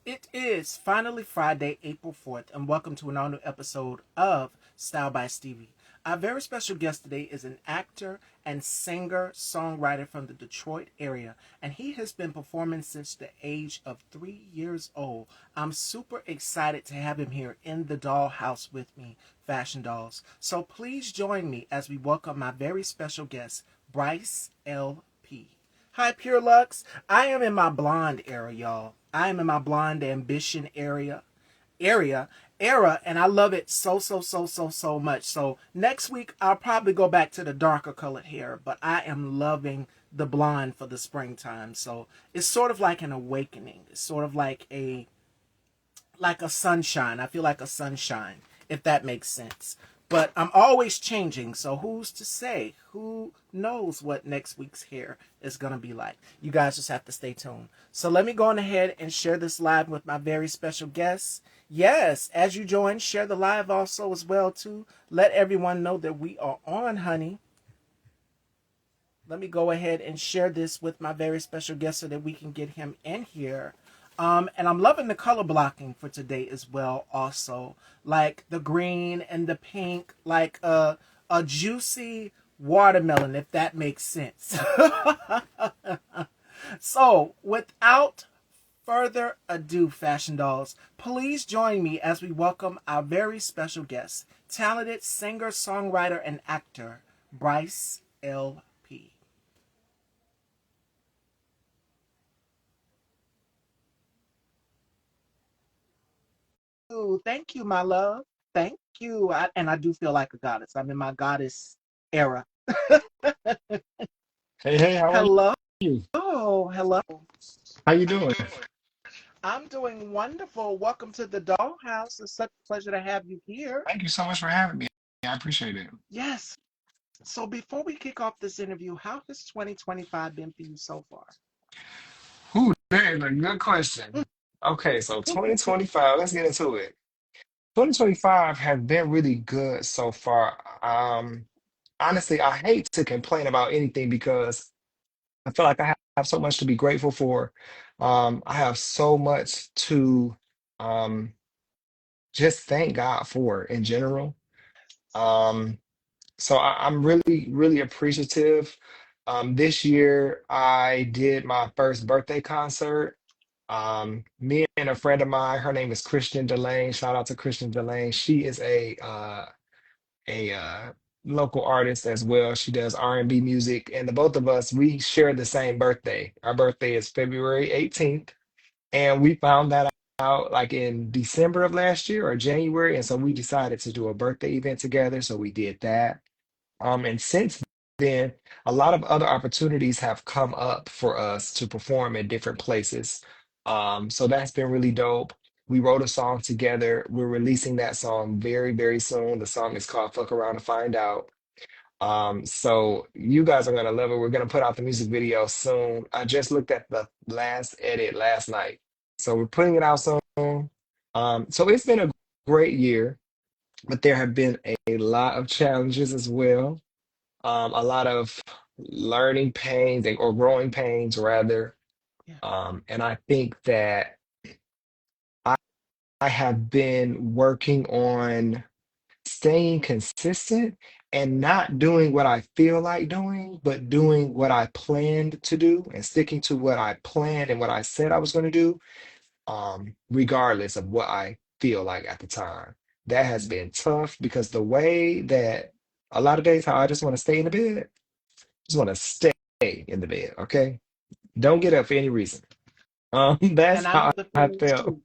It is finally Friday, April 4th, and welcome to an all new episode of Style by Stevie. Our very special guest today is an actor and singer songwriter from the Detroit area, and he has been performing since the age of 3 years old. I'm super excited to have him here in the dollhouse with me, Fashion Dolls. So please join me as we welcome my very special guest, Bryce L.P. Hi, Pure Lux. I am in my blonde era, y'all. I am in my blonde ambition area, era, and I love it so much. So next week I'll probably go back to the darker colored hair, but I am loving the blonde for the springtime. So it's sort of like an awakening. It's sort of like a sunshine. I feel like a sunshine, if that makes sense. But I'm always changing, so who's to say? Who knows what next week's hair is going to be like? You guys just have to stay tuned. So let me go on ahead and share this live with my very special guests. Yes, as you join, share the live also as well too. Let everyone know that we are on, honey. Let me go ahead and share this with my very special guest so that we can get him in here. And I'm loving the color blocking for today as well. Also, like the green and the pink, like a juicy watermelon, if that makes sense. So, without further ado, Fashion Dolls, please join me as we welcome our very special guest, talented singer, songwriter, and actor, Bryce L.P. Oh, thank you, my love. Thank you. And I do feel like a goddess. I'm in my goddess era. Hey, hey, how are Hello. you? Hello. How you doing? I'm doing wonderful. Welcome to the dollhouse. It's such a pleasure to have you here. Thank you so much for having me. I appreciate it. Yes. So before we kick off this interview, how has 2025 been for you so far? Ooh, that is a good question. Okay, so 2025, let's get into it. 2025 has been really good so far. Honestly, I hate to complain about anything because I feel like I have so much to be grateful for. I have so much to um, just thank God for in general. Um, So I'm really, really appreciative. This year I did my first birthday concert. Me and a friend of mine, her name is Christian Delane. Shout out to Christian Delane. She is a local artist as well. She does R&B music, and the both of us we share the same birthday. Our birthday is February 18th, and we found that out like in December of last year or January, and so we decided to do a birthday event together. So we did that. And since then, a lot of other opportunities have come up for us to perform in different places. So that's been really dope. We wrote a song together. We're releasing that song very, very soon. The song is called Fuck Around to Find Out. So you guys are gonna love it. We're gonna put out the music video soon. I just looked at the last edit last night. So we're putting it out soon. So it's been a great year, but there have been a lot of challenges as well, a lot of learning pains or growing pains rather. Yeah. And I think that I, I have been working on staying consistent and not doing what I feel like doing, but doing what I planned to do and sticking to what I planned and what I said I was going to do, regardless of what I feel like at the time. That has been tough because the way that a lot of days how I just want to stay in the bed, just want to stay in the bed, okay? Don't get up for any reason. That's And I know how the I feeling felt. too.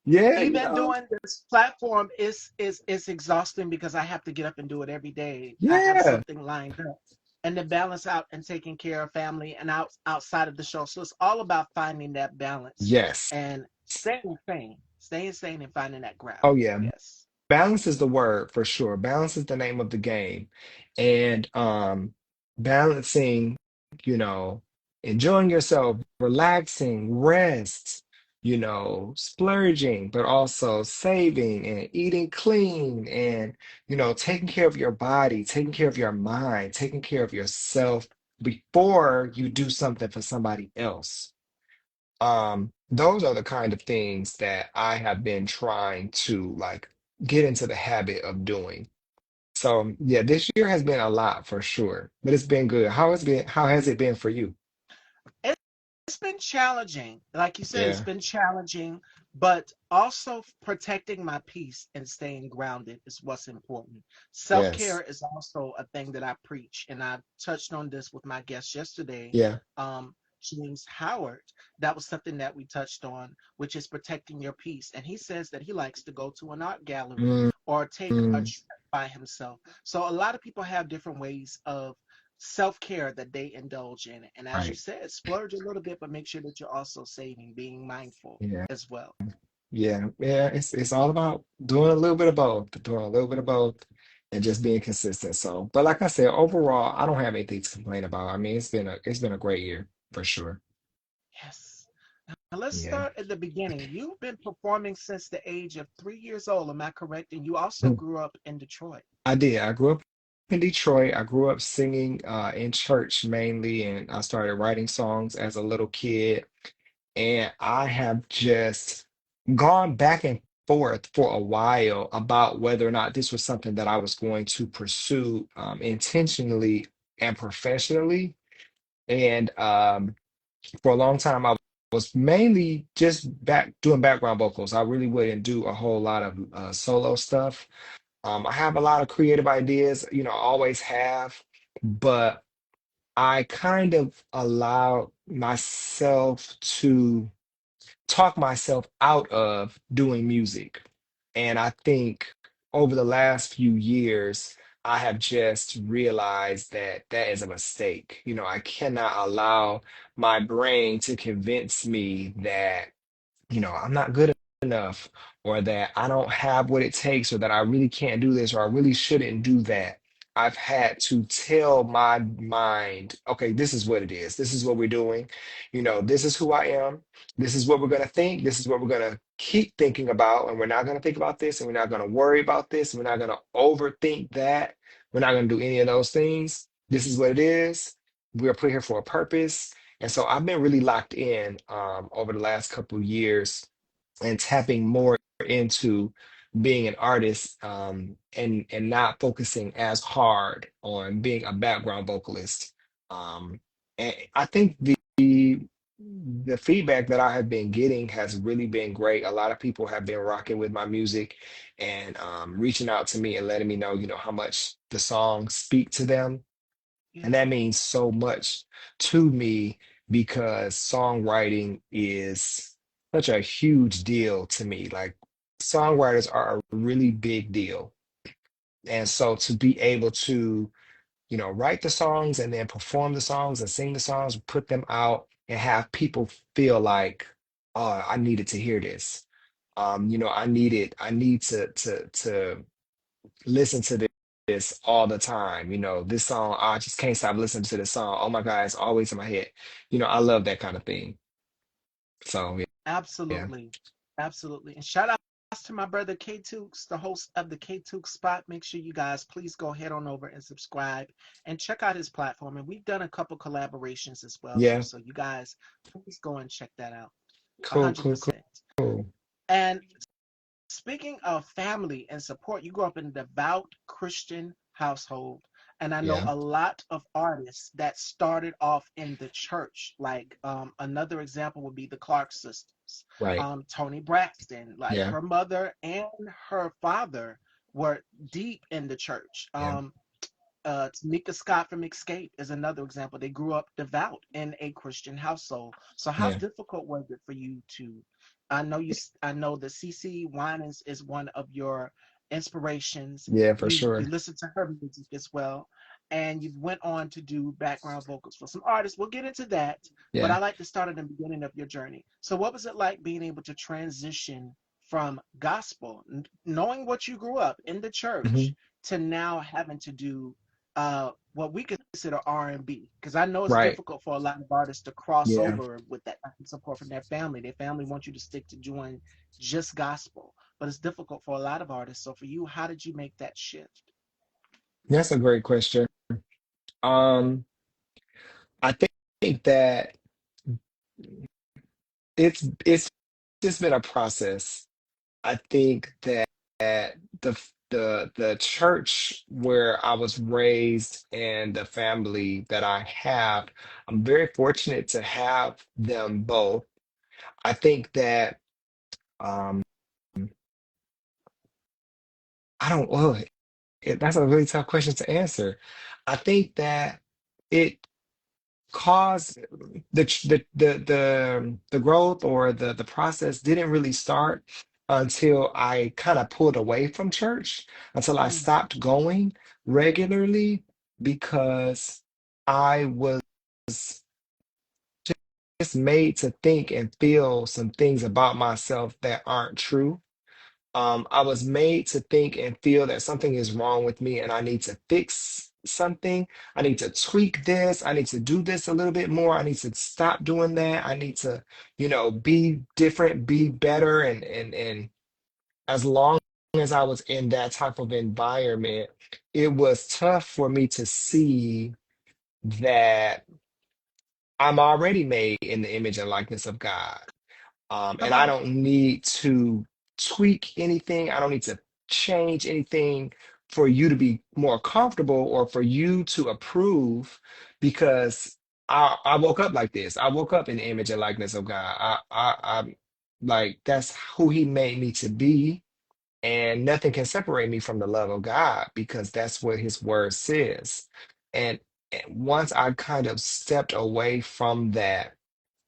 Yeah, Even doing this platform is exhausting because I have to get up and do it every day. I have yeah, something lined up, and to balance out and taking care of family and outside of the show. So it's all about finding that balance yes. and staying sane, and finding that Oh ground. yeah. Yes. Balance is the word for sure. Balance is the name of the game. And balancing, you know, enjoying yourself, relaxing, rest, splurging, but also saving and eating clean and, taking care of your body, taking care of your mind, taking care of yourself before you do something for somebody else. Those are the kind of things that I have been trying to like get into the habit of doing. So yeah, this year has been a lot for sure, but it's been good. How has it been for you? It's been challenging. Like you said, it's Yeah. been challenging, but also protecting my peace and staying grounded is what's important. Self care Yes. is also a thing that I preach, and I touched on this with my guest yesterday, Yeah. James Howard. That was something that we touched on, which is protecting your peace. And he says that he likes to go to an art gallery Mm, or take a mm, trip by himself. So a lot of people have different ways of self care that they indulge in. And as you right. said, splurge a little bit, but make sure that you're also saving, being mindful Yeah. as well. Yeah. Yeah. It's all about doing a little bit of both, doing a little bit of both, and just being consistent. So, but like I said, overall, I don't have anything to complain about. I mean, it's been a great year for sure. Yes. Now let's Yeah. start at the beginning. You've been performing since the age of 3 years old. Am I correct? And you also grew up in Detroit. I did. I grew up in Detroit. I grew up singing in church mainly, and I started writing songs as a little kid. And I have just gone back and forth for a while about whether or not this was something that I was going to pursue intentionally and professionally. And for a long time, I was mainly just back doing background vocals. I really wouldn't do a whole lot of solo stuff. I have a lot of creative ideas, you know, I always have, but I kind of allow myself to talk myself out of doing music. And I think over the last few years, I have just realized that that is a mistake. You know, I cannot allow my brain to convince me that I'm not good enough, or that I don't have what it takes, or that I really can't do this, or I really shouldn't do that. I've had to tell my mind, okay, this is what it is. This is what we're doing. This is who I am. This is what we're going to think. This is what we're going to keep thinking about. And we're not going to think about this. And we're not going to worry about this. And we're not going to overthink that. We're not going to do any of those things. This is what it is. We're put here for a purpose. And so I've been really locked in over the last couple of years and tapping more into being an artist, and not focusing as hard on being a background vocalist. And I think the feedback that I have been getting has really been great. A lot of people have been rocking with my music and reaching out to me and letting me know, how much the songs speak to them, and Yeah, that means so much to me because songwriting is such a huge deal to me. Like, songwriters are a really big deal. And so to be able to, write the songs and then perform the songs and sing the songs, put them out and have people feel like, oh, I needed to hear this. I need to listen to this all the time. This song, I just can't stop listening to this song. Oh my God, it's always in my head. I love that kind of thing. So yeah, absolutely. Absolutely. And shout out to my brother K Tukes, the host of the K Tukes Spot. Make sure you guys please go head on over and subscribe and check out his platform. And we've done a couple collaborations as well too. yeah, So you guys please go and check that out. cool, cool, 100%. cool. And speaking of family and support, you grew up in a devout Christian household. And I know Yeah, a lot of artists that started off in the church. Like another example would be the Clark sisters, right. Tony Braxton. Like Yeah, her mother and her father were deep in the church. yeah, Tamika Scott from Escape is another example. They grew up devout in a Christian household. So how yeah, difficult was it for you to? I know that CC Winans is one of your inspirations. yeah, for You sure. listen to her music as well, and you went on to do background vocals for some artists. We'll get into that, but I Yeah. like to start at the beginning of your journey. So what was it like being able to transition from gospel, knowing what you grew up in the church, Hmm. to now having to do what we consider R&B, because I know it's Right. difficult for a lot of artists to cross Yeah. over with that type of support from their family. Their family wants you to stick to doing just gospel, but it's difficult for a lot of artists. So for you, how did you make that shift? That's a great question. Um, I think that it's just been a process. I think that the church where I was raised and the family that I have, I'm very fortunate to have them both. I think that um I don't well, that's a really tough question to answer. I think that it caused the growth or the process didn't really start until I kind of pulled away from church, until I Mm, stopped going regularly because I was just made to think and feel some things about myself that aren't true. I was made to think and feel that something is wrong with me and I need to fix something. I need to tweak this. I need to do this a little bit more. I need to stop doing that. I need to, be different, be better. And as long as I was in that type of environment, it was tough for me to see that I'm already made in the image and likeness of God. And come I on. don't need to tweak anything. I don't need to change anything for you to be more comfortable or for you to approve because I woke up like this. I woke up in the image and likeness of God. I'm like, that's who he made me to be. And nothing can separate me from the love of God because that's what his word says. And, and once I kind of stepped away from that,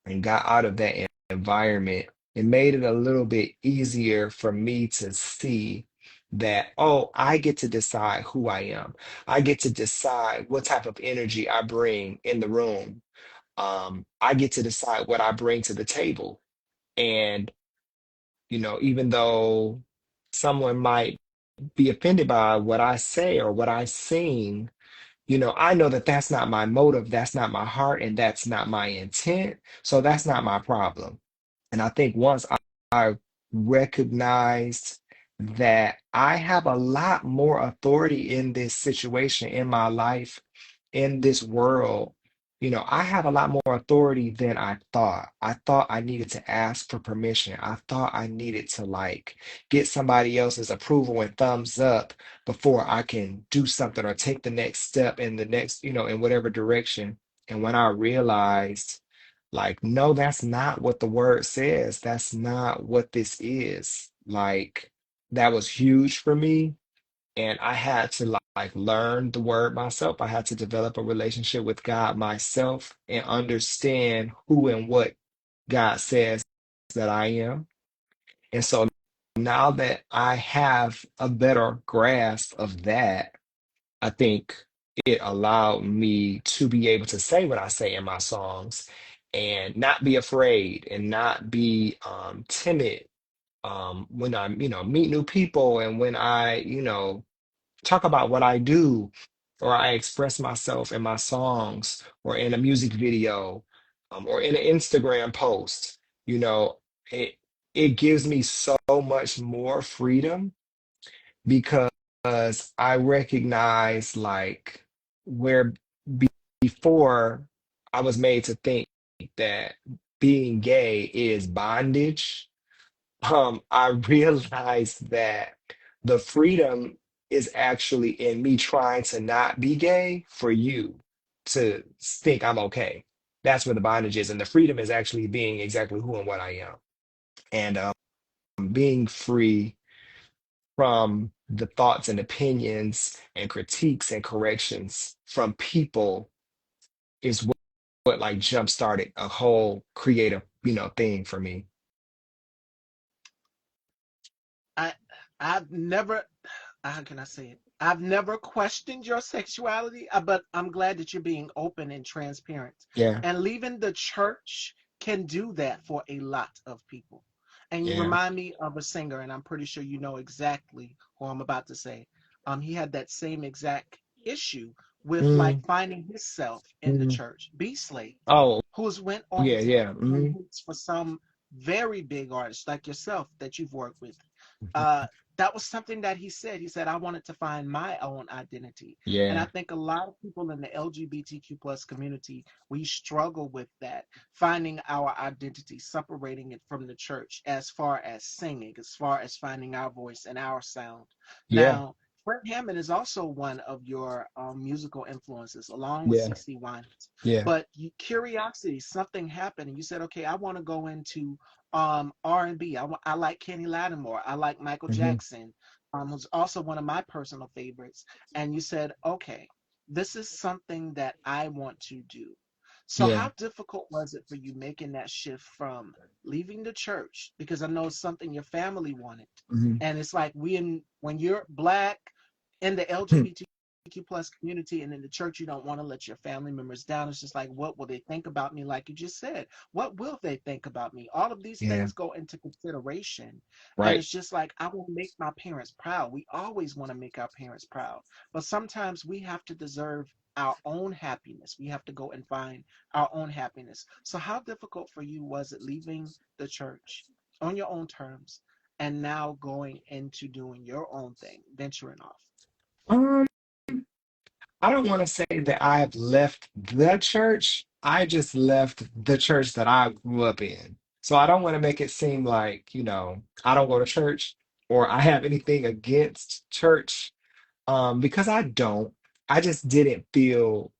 and got out of that environment, it made it a little bit easier for me to see that, oh, I get to decide who I am. I get to decide what type of energy I bring in the room. I get to decide what I bring to the table. And, even though someone might be offended by what I say or what I sing, I know that that's not my motive, that's not my heart, and that's not my intent. So that's not my problem. And I think once I recognized that I have a lot more authority in this situation in my life, in this world, I have a lot more authority than I thought. I thought I needed to ask for permission. I thought I needed to like get somebody else's approval and thumbs up before I can do something or take the next step in the next, in whatever direction. And when I realized like, no, that's not what the word says. That's not what this is. Like, that was huge for me. And I had to like learn the word myself. I had to develop a relationship with God myself and understand who and what God says that I am. And so now that I have a better grasp of that, I think it allowed me to be able to say what I say in my songs and not be afraid and not be timid when I, meet new people and when I, talk about what I do or I express myself in my songs or in a music video or in an Instagram post. You know, it it gives me so much more freedom because I recognize like where before I was made to think that being gay is bondage. I realized that the freedom is actually in me trying to not be gay for you to think I'm okay. That's where the bondage is. And the freedom is actually being exactly who and what I am. And being free from the thoughts and opinions and critiques and corrections from people is what like jump started a whole creative, thing for me. I I've never, how can I say it? I've never questioned your sexuality, but I'm glad that you're being open and transparent. Yeah, And leaving the church can do that for a lot of people. And you yeah. remind me of a singer, and I'm pretty sure you know exactly who I'm about to say. He had that same exact issue with like Mm, finding himself in the mm. church. B Slade, Oh, who's went on yeah, to yeah. become Mm, hits for some very big artists like yourself that you've worked with. uh, that was something that he said. He said, I wanted to find my own identity. And I Yeah. think a lot of people in the LGBTQ plus community, we struggle with that, finding our identity, separating it from the church as far as singing, as far as finding our voice and our sound. Yeah. Now, Fred Hammond is also one of your musical influences, along with Yeah. CC Winans. Yeah. But curiosity, something happened, and you said, "Okay, I want to go into R&B. I like Kenny Lattimore. I like Michael Hmm. Jackson, who's also one of my personal favorites." And you said, "Okay, this is something that I want to do." So Yeah. how difficult was it for you making that shift from leaving the church, because I know it's something your family wanted, Hmm. and it's like when you're black in the LGBTQ plus community and in the church, you don't want to let your family members down. It's just like, what will they think about me? Like you just said, what will they think about me? All of these Yeah. things go into consideration. And Right. it's just like, I want to make my parents proud. We always want to make our parents proud. But sometimes we have to deserve our own happiness. We have to go and find our own happiness. So, how difficult for you was it leaving the church on your own terms and now going into doing your own thing, venturing off? Um, I don't want to say that I've left the church. I just left the church that I grew up in. So I don't want to make it seem like, I don't go to church or I have anything against church, because I don't. I just didn't feel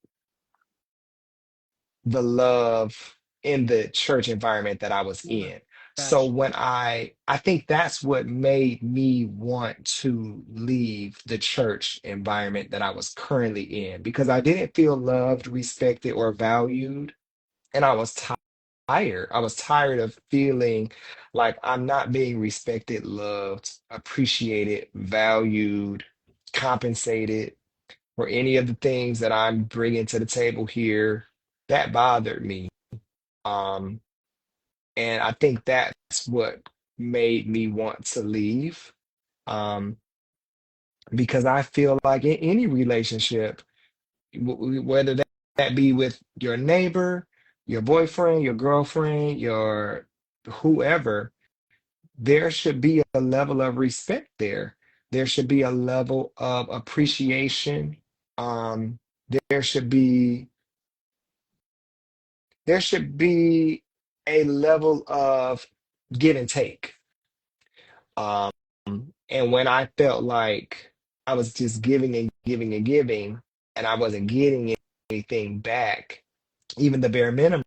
the love in the church environment that I was Yeah, in. So got you. when I think that's what made me want to leave the church environment that I was currently in, because I didn't feel loved, respected, or valued. And I was tired. I was tired of feeling like I'm not being respected, loved, appreciated, valued, compensated for any of the things that I'm bringing to the table here. That bothered me. Um, and I think that's what made me want to leave. Um, because I feel like in any relationship, whether that be with your neighbor, your boyfriend, your girlfriend, your whoever, there should be a level of respect there. There should be a level of appreciation. Um, there should be there should be a level of give and take. Um, and when I felt like I was just giving and giving and giving, and I wasn't getting anything back, even the bare minimum,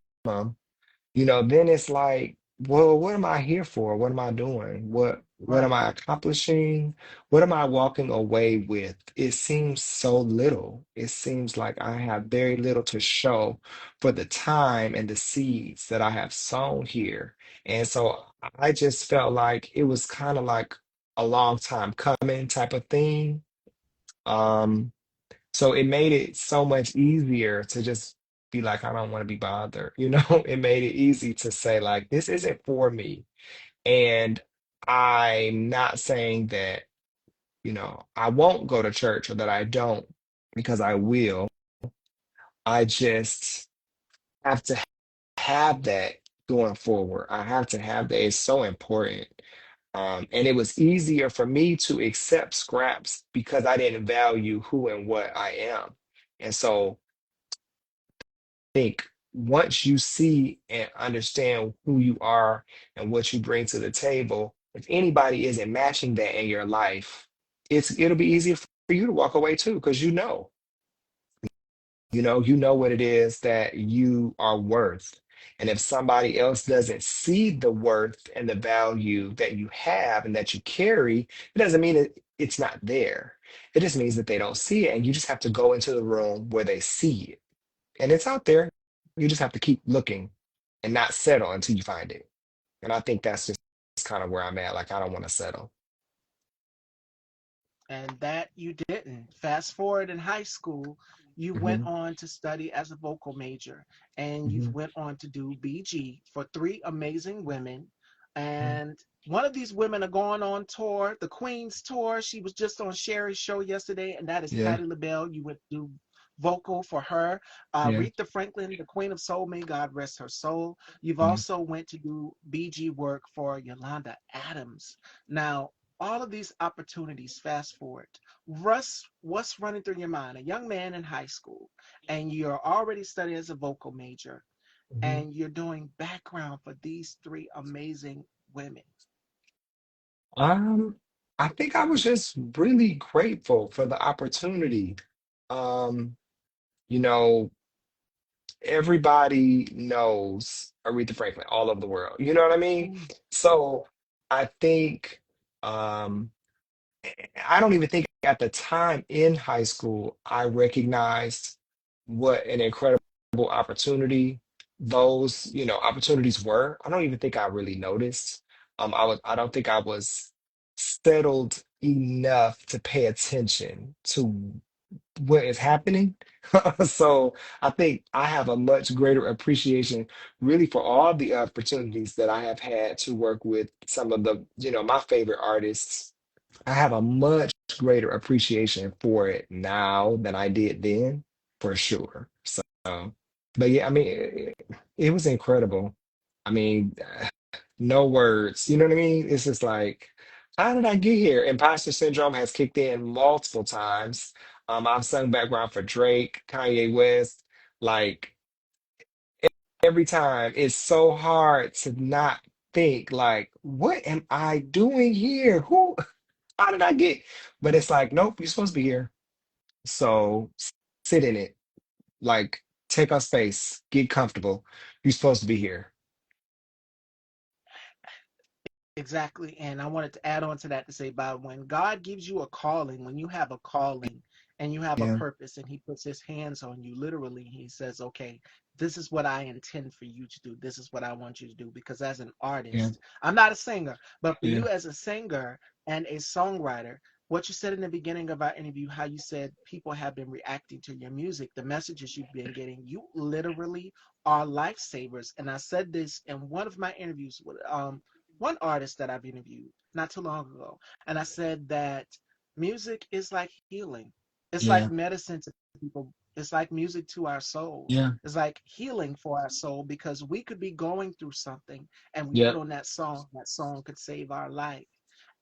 then it's like, well, what am I here for? What am I doing? What am Right. I accomplishing? What am I walking away with? It seems so little. It seems like I have very little to show for the time and the seeds that I have sown here. And so I just felt like it was kind of like a long time coming type of thing. Um, so it made it so much easier to just be like, I don't want to be bothered. It made it easy to say, like, this isn't for me. And I'm not saying that, I won't go to church or that I don't, because I will. I just have to have that going forward. I have to have that. It's so important. And it was easier for me to accept scraps because I didn't value who and what I am. And so think once you see and understand who you are and what you bring to the table, if anybody isn't matching that in your life, it'll be easier for you to walk away too, because you know what it is that you are worth. And if somebody else doesn't see the worth and the value that you have and that you carry, it doesn't mean that it's not there. It just means that they don't see it. And you just have to go into the room where they see it, and it's out there. You just have to keep looking and not settle until you find it. And I think that's just kind of where I'm at. Like, I don't want to settle. And that you didn't. Fast forward in high school, you went Hmm. on to study as a vocal major, and you Hmm. went on to do BG for three amazing women. Hmm. And one of these women are going on tour, the Queen's tour. She was just on Sherry's show yesterday, and that is Yeah. Patti LaBelle. You went to do vocal for her. Yeah. Aretha Franklin, the Queen of Soul, may God rest her soul. You've Yeah. also went to do BG work for Yolanda Adams. Now, all of these opportunities, fast forward. Russ, what's running through your mind? A young man in high school, and you're already studying as a vocal major, Mhm. and you're doing background for these three amazing women. Um, I think I was just really grateful for the opportunity. Um, you know, everybody knows Aretha Franklin all over the world. You know what I mean? Mm. So I think um I don't even think at the time in high school I recognized what an incredible opportunity those, opportunities were. I don't even think I really noticed. I don't think I was settled enough to pay attention to what is happening. So I think I have a much greater appreciation really for all the opportunities that I have had to work with some of the, my favorite artists. I have a much greater appreciation for it now than I did then, for sure. So, but yeah, I mean, it was incredible. I mean, no words. You know what I mean? It's just like, how did I get here? Imposter syndrome has kicked in multiple times. I've sung background for Drake, Kanye West. Like every time, it's so hard to not think like, what am I doing here? How did I get? But it's like, nope, you're supposed to be here. So sit in it. Like, take up space, get comfortable. You're supposed to be here. Exactly. And I wanted to add on to that to say, by when God gives you a calling, when you have a calling and you have a Yeah, purpose and he puts his hands on you, literally, he says, okay, this is what I intend for you to do. This is what I want you to do. Because as an yeah, artist, I'm not a singer, but for yeah, you as a singer and a songwriter, what you said in the beginning of our interview, how you said people have been reacting to your music, the messages you've been getting, you literally are lifesavers. And I said this in one of my interviews with one artist that I've interviewed not too long ago, and I said that music is like healing. It's like yeah, medicine to people. It's like music to our soul. yeah, It's like healing for our soul because we could be going through something and we put yep, on that song could save our life.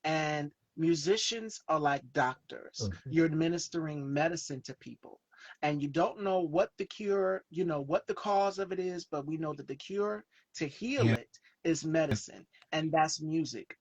And musicians are like doctors. mhm, You're administering medicine to people. And you don't know what the cure, what the cause of it is, but we know that the cure to heal yeah, it is medicine, and that's music.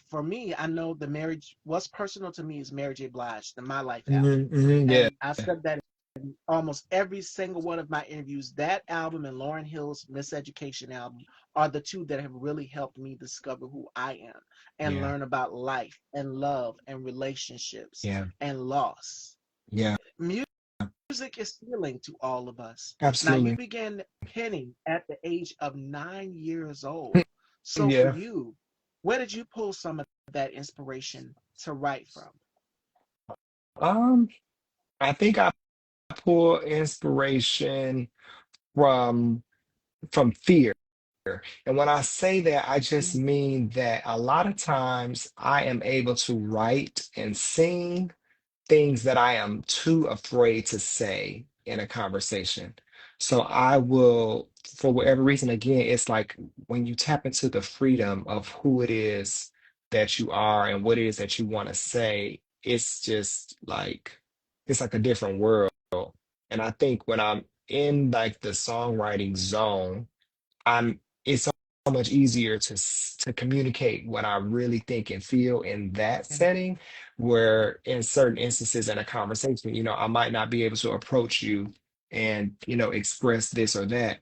For me, I know the marriage, what's personal to me is Mary J. Blige, the My Life album. yeah, And I said that in almost every single one of my interviews. That album and Lauryn Hill's Miseducation album are the two that have really helped me discover who I am and yeah, learn about life and love and relationships yeah, and loss. yeah, Music is healing to all of us. Now, you absolutely. began penning at the age of 9 years old. So, for Yeah. you, where did you pull some of that inspiration to write from? Um, I think I pull inspiration from fear. And when I say that, I just Mm. mean that a lot of times I am able to write and sing things that I am too afraid to say in a conversation. So I will, for whatever reason, again, it's like when you tap into the freedom of who it is that you are and what it is that you want to say, it's just like, it's like a different world. And I think when I'm in like the songwriting zone, it's so much easier to communicate what I really think and feel in that And, setting, where in certain instances in a conversation, I might not be able to approach you and, express this or that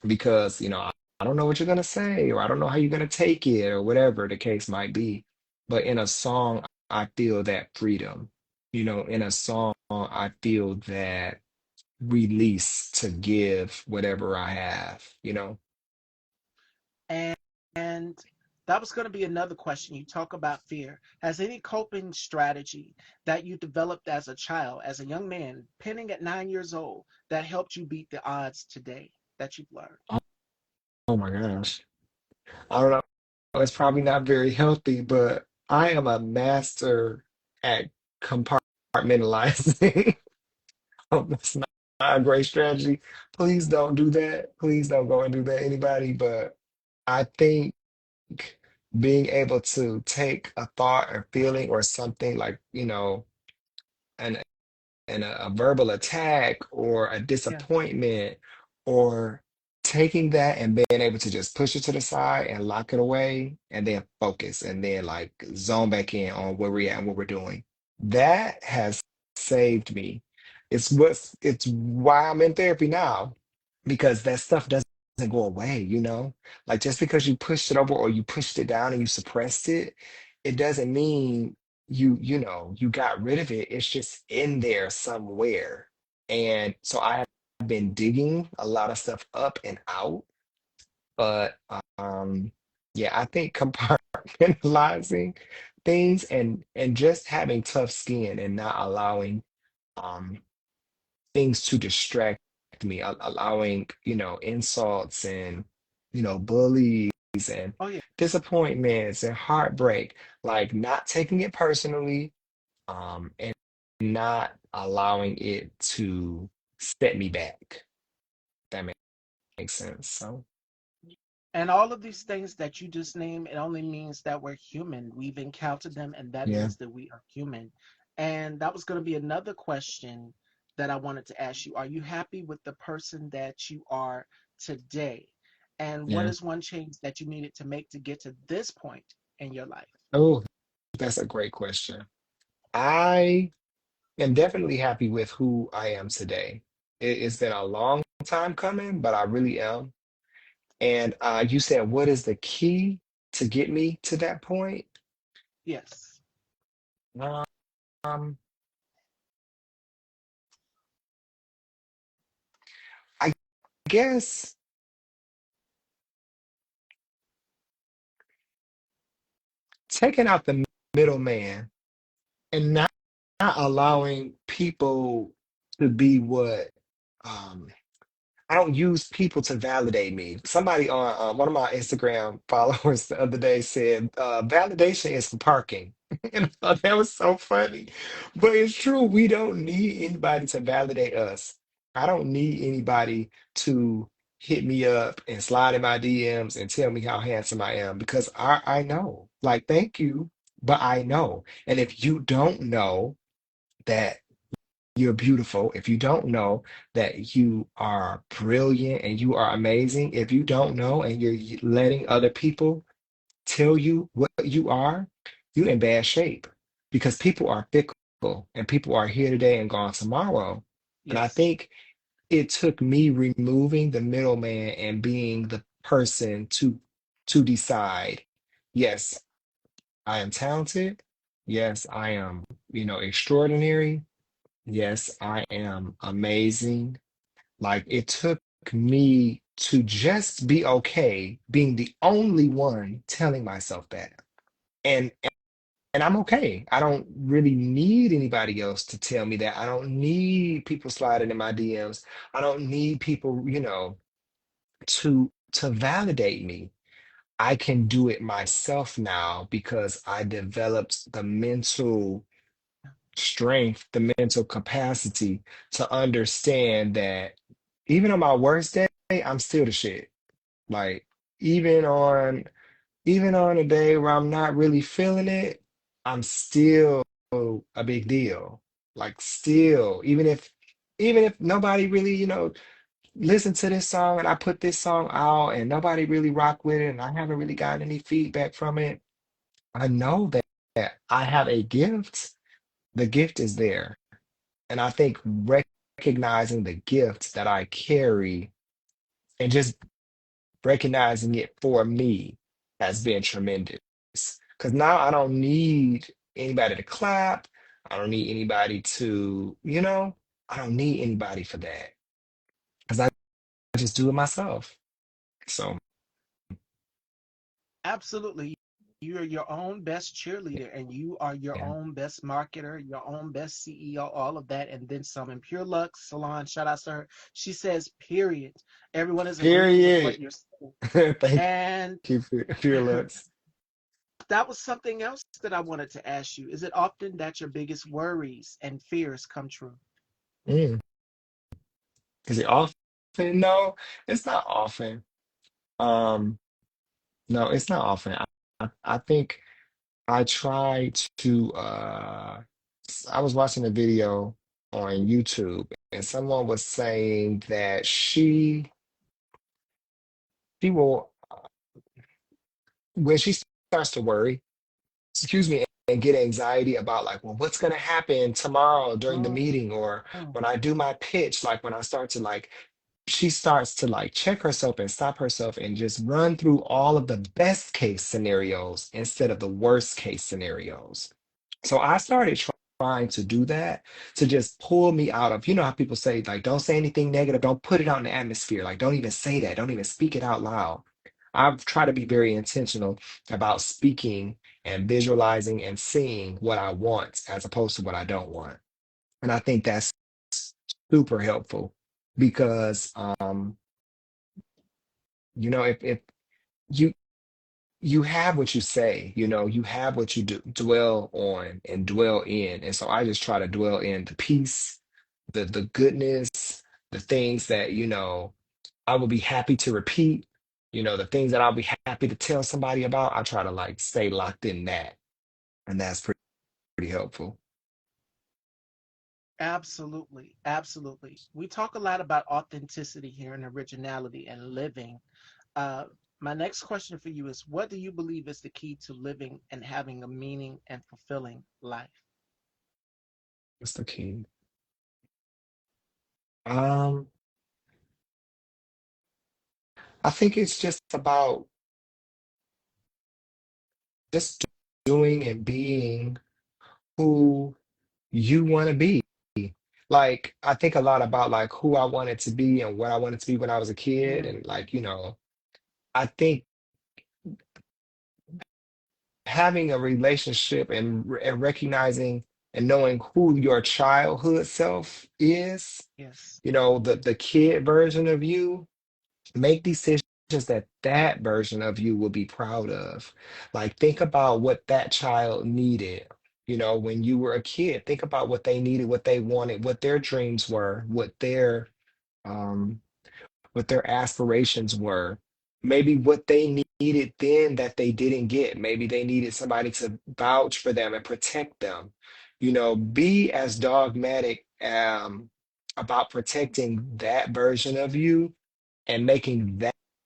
because, I don't know what you're gonna say, or I don't know how you're gonna take it, or whatever the case might be. But in a song, I feel that freedom. In a song, I feel that release to give whatever I have. and, and that was going to be another question. You talk about fear. Has any coping strategy that you developed as a child, as a young man, penning at 9 years old, that helped you beat the odds today that you've learned? Oh my gosh. I don't know. It's probably not very healthy, but I am a master at compartmentalizing. That's not a great strategy. Please don't do that. Please don't go and do that, anybody. But I think being able to take a thought or feeling or something like, an and a verbal attack or a Yeah. disappointment or taking that and being able to just push it to the side and lock it away and then focus and then like zone back in on where we're at and what we're doing. That has saved me. It's why I'm in therapy now because that stuff doesn't go away, you know? Like just because you pushed it over or you pushed it down and you suppressed it, it doesn't mean you got rid of it. It's just in there somewhere. And so I have been digging a lot of stuff up and out, but yeah, I think compartmentalizing things and just having tough skin and not allowing um things to distract me, allowing, insults and, bullies and Oh yeah. disappointments and heartbreak, like not taking it personally, and not allowing it to set me back. That makes sense. So, And all of these things that you just named, it only means that we're human. We've encountered them, and that yeah. means that we are human. And that was going to be another question that I wanted to ask you. Are you happy with the person that you are today? And what Yeah. is one change that you needed to make to get to this point in your life? Oh, that's a great question. I am definitely happy with who I am today. It's been a long time coming, but I really am. And you said, what is the key to get me to that point? Yes. Um, I guess taking out the middleman and not allowing people to be what um I don't use people to validate me. Somebody on one of my Instagram followers the other day said, validation is for parking. And I thought that was so funny. But it's true. We don't need anybody to validate us. I don't need anybody to hit me up and slide in my DMs and tell me how handsome I am because I know. Like, thank you, but I know. And if you don't know that you're beautiful, if you don't know that you are brilliant and you are amazing, if you don't know and you're letting other people tell you what you are, you're in bad shape because people are fickle and people are here today and gone tomorrow. And I Yes. think it took me removing the middleman and being the person to decide, yes, I am talented. Yes, I am, extraordinary. Yes, I am amazing. Like it took me to just be okay being the only one telling myself that. And and I'm okay. I don't really need anybody else to tell me that. I don't need people sliding in my DMs. I don't need people, to validate me. I can do it myself now because I developed the mental strength, the mental capacity to understand that even on my worst day, I'm still the shit. Like even on even on a day where I'm not really feeling it, I'm still a big deal. Like still, even if nobody really, listen to this song and I put this song out and nobody really rock with it and I haven't really gotten any feedback from it, I know that I have a gift. The gift is there. And I think recognizing the gift that I carry and just recognizing it for me has been tremendous. Because now I don't need anybody to clap. I don't need anybody to, I don't need anybody for that. Because I just do it myself. So, Absolutely. You're your own best cheerleader and you are your yeah. own best marketer, your own best CEO, all of that, and then some. And Pure Lux Salon, shout out to her. She says, period. Everyone is agreeing with what Period. you're saying. Thank And you, Fearless. that was something else that I wanted to ask you. Is it often that your biggest worries and fears come true? Mm. Is it often? No, it's not often. Um, no, it's not often. I think I tried to I was watching a video on YouTube and someone was saying that she will when she starts to worry, excuse me, and get anxiety about like, well, what's gonna happen tomorrow during the Oh, meeting or oh, when I do my pitch, like when I start to like she starts to like check herself and stop herself and just run through all of the best case scenarios instead of the worst case scenarios. So I started trying to do that to just pull me out of, you know how people say, like, don't say anything negative, don't put it out in the atmosphere, like, don't even say that, don't even speak it out loud. I've tried to be very intentional about speaking and visualizing and seeing what I want as opposed to what I don't want. And I think that's super helpful because you know, if you you have what you say, you know, you have what you do, dwell on and dwell in. And so I just try to dwell in the peace, the goodness, the things that, you know, I will be happy to repeat, you know, the things that I'll be happy to tell somebody about. I try to like stay locked in that. And that's pretty helpful. absolutely. Absolutely. We talk a lot about authenticity here and originality and living. Uh, my next question for you is what do you believe is the key to living and having a meaning and fulfilling life? What's the key? Um, I think it's just about just doing and being who you want to be. Like, I think a lot about like who I wanted to be and what I wanted to be when I was a kid. Mm, And like, you know, I think having a relationship and recognizing and knowing who your childhood self is, yes. you know, the kid version of you, make decisions that that version of you will be proud of. Like, think about what that child needed. You know, when you were a kid, think about what they needed, what they wanted, what their dreams were, um, what their aspirations were, maybe what they needed then that they didn't get. Maybe they needed somebody to vouch for them and protect them. You know, be as dogmatic about protecting that version of you and making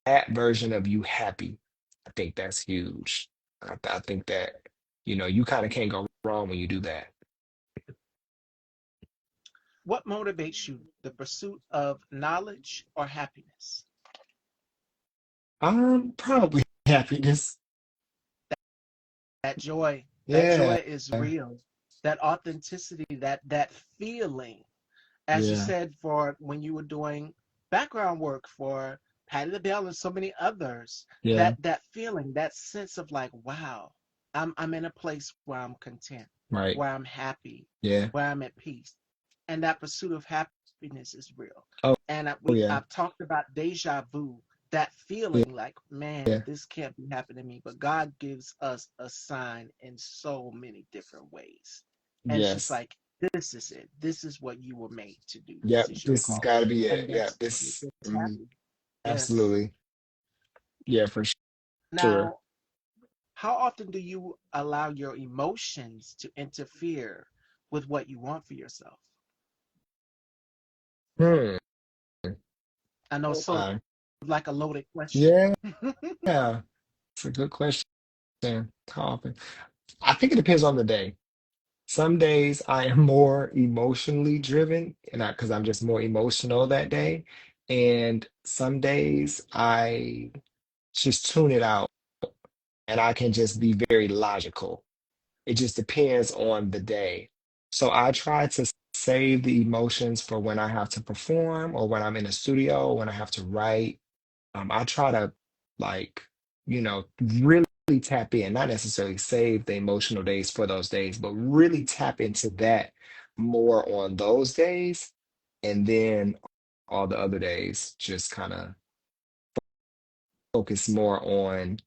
that version of you happy. I think that's huge. I think that, you know, you kind of can't go wrong when you do that. What motivates you, the pursuit of knowledge or happiness? Probably happiness. That joy Yeah. is real. That authenticity, that feeling, as you Yeah. said, for when you were doing background work for Patty LaBelle and so many others, Yeah. that feeling, that sense of like, wow, I'm in a place where I'm content, Right. where I'm happy, Yeah. where I'm at peace, and that pursuit of happiness is real. Oh, And oh yeah. I've talked about deja vu, that Yeah. feeling like, man, Yeah. this can't be happening to me, but God gives us a sign in so many different ways, and it's just Yes. like, this is it. This is what you were made to do. This Yep. is your This has calling. got to be it. And Yeah. that's what makes This. us happy. Yes. Absolutely. Yeah, for sure. Now, how often do you allow your emotions to interfere with what you want for yourself? Hmm. I know, sort of Okay. like a loaded question. Yeah. It's a good question. How often? I think it depends on the day. Some days I am more emotionally driven, and because I'm just more emotional that day. And some days I just tune it out and I can just be very logical. It just depends on the day. So I try to save the emotions for when I have to perform or when I'm in a studio, when I have to write. I try to like, you know, really tap in, not necessarily save the emotional days for those days, but really tap into that more on those days. And then all the other days, just kind of focus more on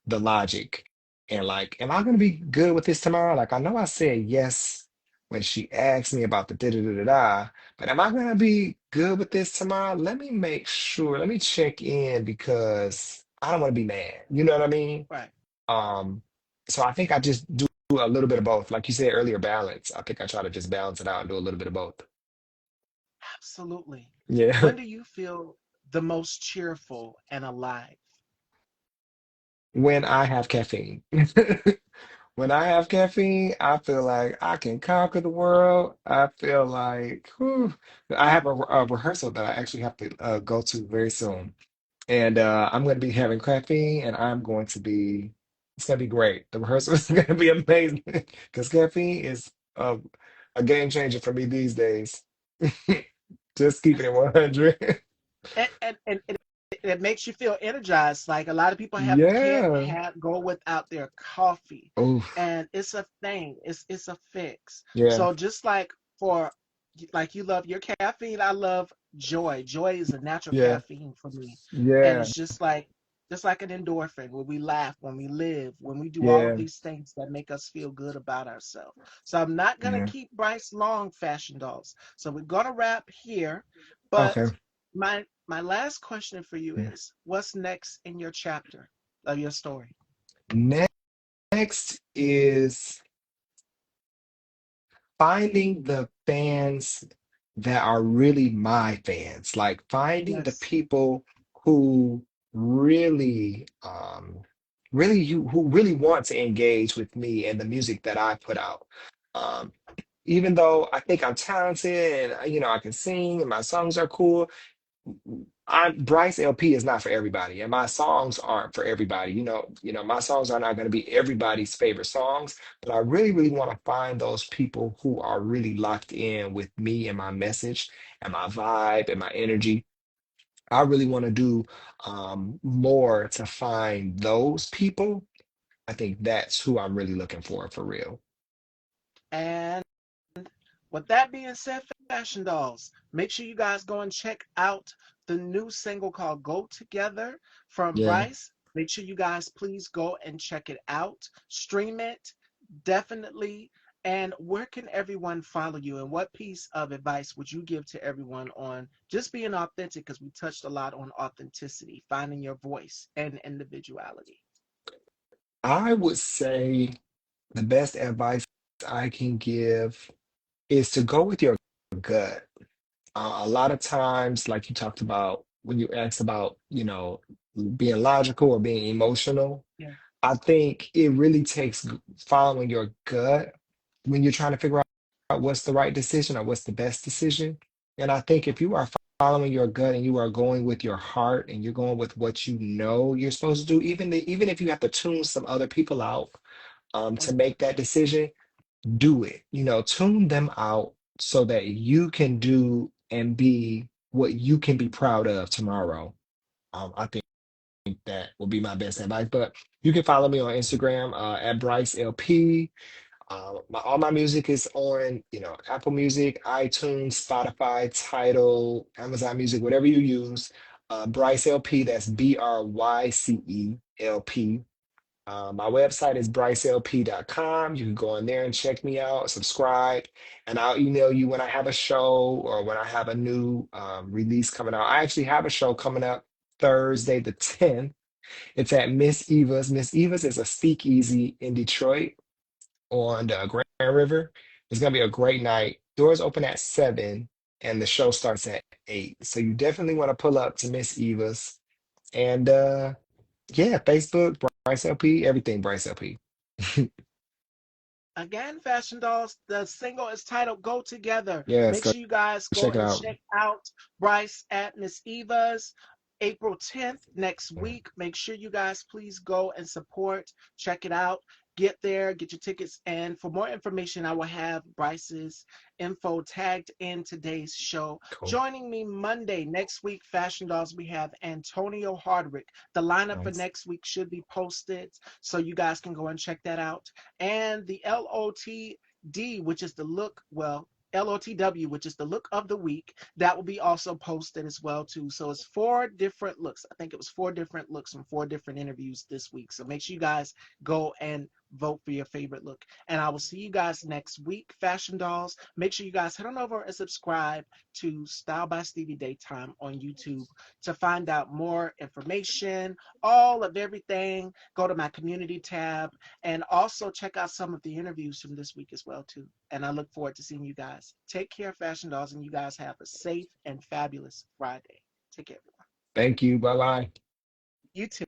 the logic and like, am I going to be good with this tomorrow? Like, I know I said yes when she asked me about the da da da da da, but am I going to be good with this tomorrow? Let me make sure, let me check in because I don't want to be mad. You know what I mean? Right. Um, so I think I just do a little bit of both. Like you said earlier, balance. I think I try to just balance it out and do a little bit of both. Absolutely. Yeah. When do you feel the most cheerful and alive? When I have caffeine. When I have caffeine, I feel like I can conquer the world. I feel like whew. I have a rehearsal that I actually have to go to very soon. And I'm going to be having caffeine, and it's going to be great. The rehearsal is going to be amazing because caffeine is a game changer for me these days. Just keeping it 100. And it makes you feel energized. Like a lot of people can't Yeah. have go without their coffee, Oof. and it's a thing. It's a fix. Yeah. So just for like you love your caffeine, I love joy. Joy is a natural Yeah. caffeine for me, and Yeah. it's just like an endorphin when we laugh, when we live, when we do all of Yeah. these things that make us feel good about ourselves. So I'm not gonna Yeah. keep Bryce long, fashion dolls. So we're gonna wrap here, but Okay. my last question for you Yeah. is, what's next in your chapter of your story? Next is finding the fans that are really my fans, like finding the Yes. people who really, who really want to engage with me and the music that I put out. Um, Even though I think I'm talented and I can sing and my songs are cool, Bryce LP is not for everybody, and my songs aren't for everybody. My songs are not going to be everybody's favorite songs, but I really, really want to find those people who are really locked in with me and my message and my vibe and my energy. I really want to do more to find those people. I think that's who I'm really looking for real. And with that being said, fashion dolls, make sure you guys go and check out the new single called Go Together from Yeah. Bryce. Make sure you guys please go and check it out. Stream it, definitely. And where can everyone follow you? And what piece of advice would you give to everyone on just being authentic? Because we touched a lot on authenticity, finding your voice and individuality. I would say the best advice I can give is to go with your gut. A lot of times, like you talked about when you asked about, being logical or being emotional, Yeah. I think it really takes following your gut when you're trying to figure out what's the right decision or what's the best decision. And I think if you are following your gut and you are going with your heart and you're going with what you know you're supposed to do, even if you have to tune some other people out to make that decision, do it. Tune them out so that you can do and be what you can be proud of tomorrow. I think that will be my best advice. But you can follow me on Instagram at Bryce LP. All my music is on, Apple Music, iTunes, Spotify, Tidal, Amazon Music, whatever you use. Bryce LP, that's BRYCE LP. My website is brycelp.com. You can go in there and check me out, subscribe, and I'll email you when I have a show or when I have a new release coming out. I actually have a show coming up Thursday the 10th. It's at Miss Eva's. Miss Eva's is a speakeasy in Detroit on the Grand River. It's going to be a great night. Doors open at 7 and the show starts at 8. So you definitely want to pull up to Miss Eva's. And yeah, Facebook, Bryce LP, everything Bryce LP. Again, fashion dolls, the single is titled Go Together. Yes, Make go sure you guys go check it and out. check out Bryce at Miss Eva's April 10th next Yeah, week. Make sure you guys please go and support, check it out. Get there, get your tickets. And for more information, I will have Bryce's info tagged in today's show. cool. Joining me Monday next week, Fashion Dolls, we have Antonio Hardwick. The lineup for Nice. next week should be posted so you guys can go and check that out. And the LOTD, which is the look, well, LOTW, which is the look of the week, that will be also posted as well too. So it's 4 different looks. I think it was 4 different looks from 4 different interviews this week. So make sure you guys go and vote for your favorite look. And I will see you guys next week, Fashion Dolls. Make sure you guys head on over and subscribe to Style by Stevie Daytime on YouTube to find out more information, all of everything. Go to my community tab and also check out some of the interviews from this week as well too. And I look forward to seeing you guys. Take care, Fashion Dolls, and you guys have a safe and fabulous Friday. Take care, everyone. Thank you. Bye bye. You too.